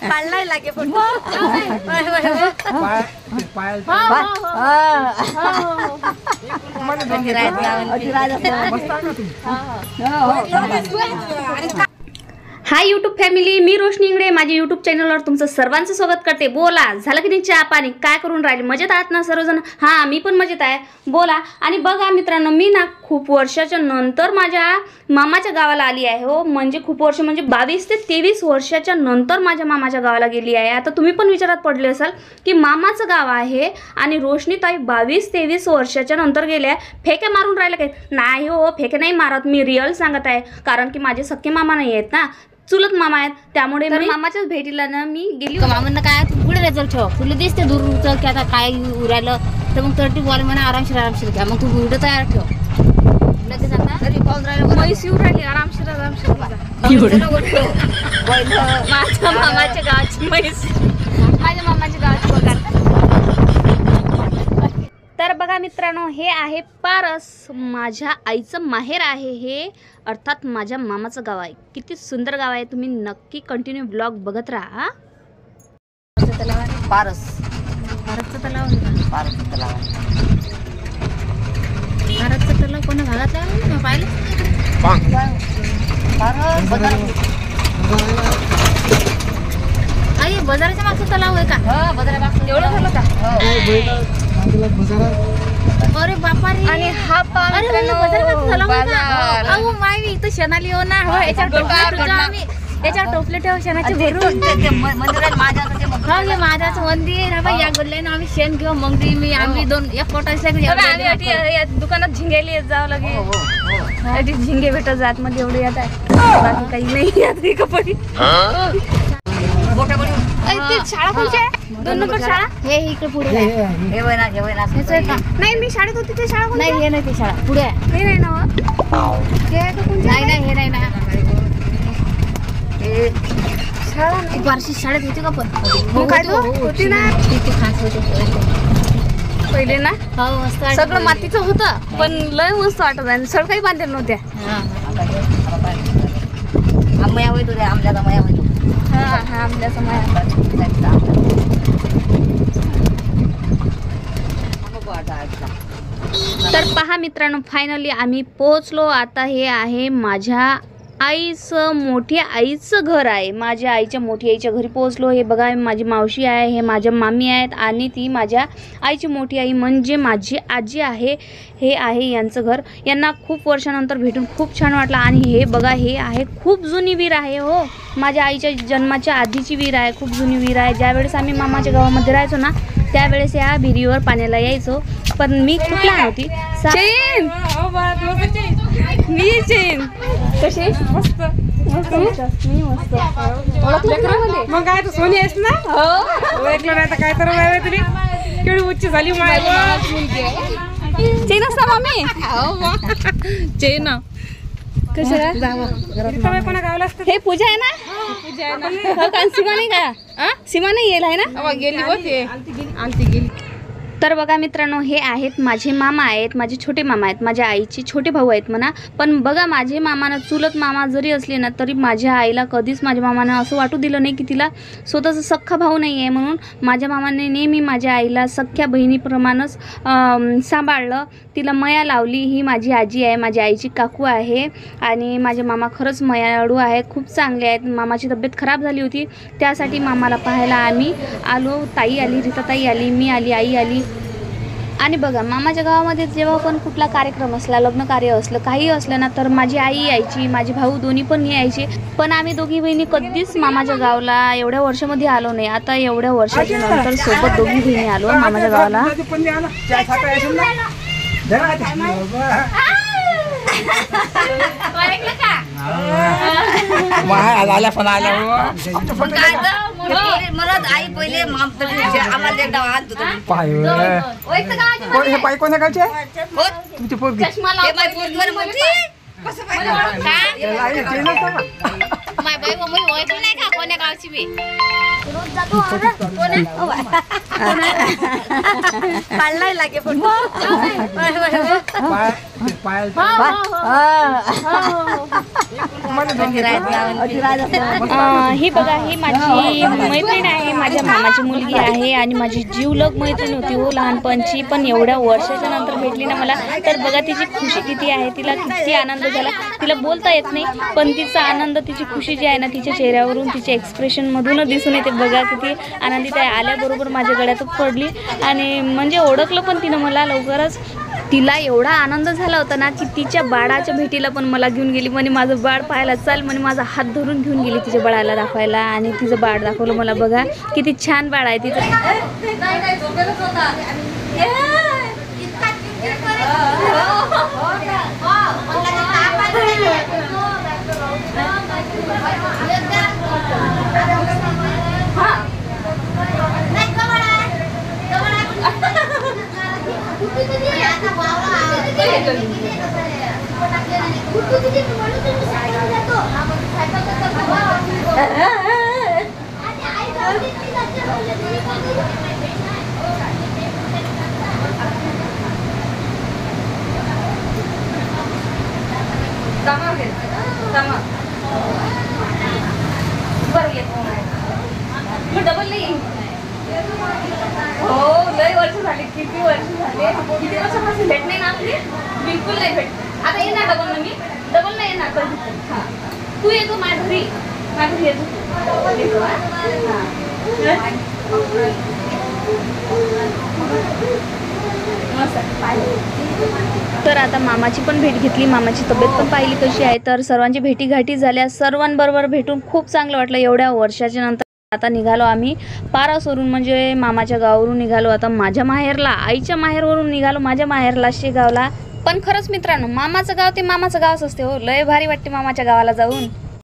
पाळलाय लागे photo hi YouTube family, मी रोशनी इंगडे माझ्या YouTube चॅनलवर तुमचं सर्वांचं स्वागत करते। बोला, झालं की नाही चहा पाणी? काय करून राहिले? मजेत आहात ना सर्वजण? हां, मी पण मजेत आहे। बोला। आणि बघा मित्रांनो, मी ना खूप वर्षाच्या नंतर माझ्या मामाच्या गावाला आली आहे हो। म्हणजे खूप वर्ष, म्हणजे 22 ते 23 वर्षाच्या नंतर माझ्या मामाच्या गावाला गेली आहे। आता तुम्ही पण विचारात पडले असाल की मामाचं गाव आहे आणि रोशनीताई 22-23 वर्षाच्या नंतर गेल्या, फेके मारून राहिला काय? नाही हो, फेके नाही मारत, मी रिअल सांगत आहे। कारण की माझे सख्खे मामा नाही आहेत ना, चुलत मामा आहेत, त्यामुळे मामाच्याच भेटीला ना मी गेली। मामांना काय पुढे रेजल ठेव, तुला दिसते दूर की आता काय उरायलं तर मग 30 बॉल म्हणा आरामशीर घ्या, मग तू व्हिडिओ तयार ठेव। लगेच आता घरी पाहून राहिलं म्हैस येऊ राहिली आरामशीर माझ्या मामाच्या गावाची म्हैस, माझ्या मामाच्या गावाची बघा। तर बघा मित्रांनो, हे आहे पारस, माझ्या आईचं माहेर आहे हे, अर्थात माझ्या मामाचं गाव आहे। किती सुंदर गाव आहे, तुम्ही नक्की कंटिन्यू ब्लॉग बघत राहा। पारस भारतचं तलाव, पारसचं तलाव, भारतचं तलाव कोणा भागात आहे पाहिलं? आई बाजाराच्या मागचं तलाव आहे का? बाजारात एवढं झालं का? अरे बापा रे, आणि हा अहो माय इथं शेणाली हो ना, हो याच्यावर टोपले ठेव शेणाचे भरून। माझ्याचं मंदिर हा बाई, या गल्ल्यानं आम्ही शेण घेऊ, मग मी आम्ही एक कोटा या दुकानात झिंग्याला जावं लागेल, झिंगे भेटत जात मध्ये एवढे येत आहे, बाकी काही नाही यात कपडे। शाळा कोणची आहे? 2 नंबर शाळा हे इकडे पुढे नाही, मी शाळेत होती ते शाळा नाही, हे नाही ती शाळा पुढे आहे। हे नाही ना, नाही हे नाही ना, शाळा नाही बार्शी शाळेत होती का? पण काय होती ना, किती खास होते पहिले ना, हो मस्त सगळं मातीचं होतं, पण लय मस्त वाटत आहे, सडकाही बांधलेल्या नव्हत्या। आंब्या होय तुझ्या आंब्याचा मया होय, हा आंब्याचा माया। तर पहा मित्रांनो, फायनली आम्ही पोहोचलो। आता हे आहे माझ्या आईचं, मोठ्या आईचं घर आहे, माझ्या आईच्या मोठी आईच्या घरी पोहोचलो। हे बघा, माझी मावशी आहे, हे माझ्या मामी आहेत, आणि ती माझ्या आईची मोठी आई म्हणजे माझी आजी आहे। हे आहे यांचं घर। यांना खूप वर्षानंतर भेटून खूप छान वाटलं। आणि हे बघा, हे आहे खूप जुनी विहीर आहे हो, माझ्या आईच्या जन्माच्या आधीची विहीर आहे, खूप जुनी विहीर आहे। ज्यावेळेस आम्ही मामाच्या गावामध्ये राहायचो ना, त्यावेळेस या विहिरीवर पाण्याला यायचो, पण मी खूप लहान होती। मी चेन कशी मस्त मी मस्त मग काय तू सोनी आहेस ना? हो, ऐकलं नाही तर काय तर तुम्ही केवढी उच्च झाली चेन असता मामी, चेन कशाला? कोणा गावला असतं? हे पूजा आहे ना, सीमा नाही का? सीमा नाही येईल आहे ना, गेली होते आलती गेली। तर बघा मित्रांनो, हे आहेत माझे मामा आहेत, माझे छोटे मामा आहेत, माझ्या आईचे छोटे भाऊ आहेत म्हणा। पण बघा, माझे मामानं चुलत मामा जरी असले ना, तरी माझ्या आईला कधीच माझ्या मामानं असं वाटू दिलं नाही की तिला स्वतःचा सख्खा भाऊ नाही आहे म्हणून। माझ्या मामाने नेहमी माझ्या आईला सख्ख्या बहिणीप्रमाणेच सांभाळलं, तिला मया लावली। ही माझी आजी आहे, माझ्या आईची काकू आहे, आणि माझे मामा खरंच मयाळू आहेत, खूप चांगले आहेत। मामाची तब्येत खराब झाली होती, त्यासाठी मामाला पाहायला आम्ही आलो। ताई आली, रीताताई आली, मी आली, आई आली। आणि बघा, मामाच्या गावामध्ये जेव्हा पण कुठला कार्यक्रम असला, लग्न कार्य असलं, काही असलं ना, तर माझी आई यायची, माझे भाऊ दोन्ही पण यायचे। पण आम्ही दोघी बहिणी कधीच मामाच्या गावाला एवढ्या वर्षामध्ये आलो नाही। आता एवढ्या वर्षाच्या नंतर सोबत दोघी बहिणी आलो मामाच्या गावाला। मला आई पहिले आम्हाला एकदा आणतो पाय कोण्या गावचे तुमची पोरगी? माय बाई मम्मी ओळखलं नाही का कोण्या गावची बी? पाळलाय लागे फोटो ही बघा, ही माझी मैत्रीण आहे, माझ्या मामाची मुलगी आहे आणि माझी जीवलग मैत्रीण होती हो लहानपणची, पण एवढ्या वर्षाच्या नंतर भेटली ना मला. तर बघा तिची खुशी किती आहे, तिला किती आनंद झाला. तिला बोलता येत नाही, पण तिचा आनंद, तिची खुशी जी आहे ना तिच्या चेहऱ्यावरून, तिच्या एक्सप्रेशनमधूनच दिसून येते. बघा किती आनंदित आहे. आल्याबरोबर माझ्या गळ्यात पडली आणि म्हणजे ओळखलं पण तिनं मला लवकरच. तिला एवढा आनंद झाला होता ना की तिच्या बाळाच्या भेटीला पण मला घेऊन गेली. म्हणे माझं बाळ पाहायला चाल, म्हणे माझा हात धरून घेऊन गेली तिच्या बाळाला दाखवायला आणि तिचं बाळ दाखवलं मला. बघा किती छान बाळ आहे तिचं. डबल नाही हो, लय वर्ष झाले. किती वर्ष झाले, किती वर्षापासून भेट नाही ना आपली, बिलकुल नाही भेट. आता येणार डबल ना, मी डबल नाही येणार कधी. हां तू येतो माझ्या घरी, माझ्या घरी येतो. तर आता मामाची पण भेट घेतली, मामाची तब्येत पण पाहिली कशी आहे. तर सर्वांची भेटीगाठी झाल्या, सर्वांबरोबर भेटून खूप चांगलं वाटलं. एवढ्या वर्षाच्या नंतर आता निघालो आम्ही पारासवरून, म्हणजे मामाच्या गावावरून निघालो आता माझ्या माहेरला. आईच्या माहेरवरून निघालो माझ्या माहेरला, शेगावला. पण खरंच मित्रांनो, मामाचं गाव ते मामाचं गावच असते हो. लय भारी वाटते मामाच्या गावाला जाऊन.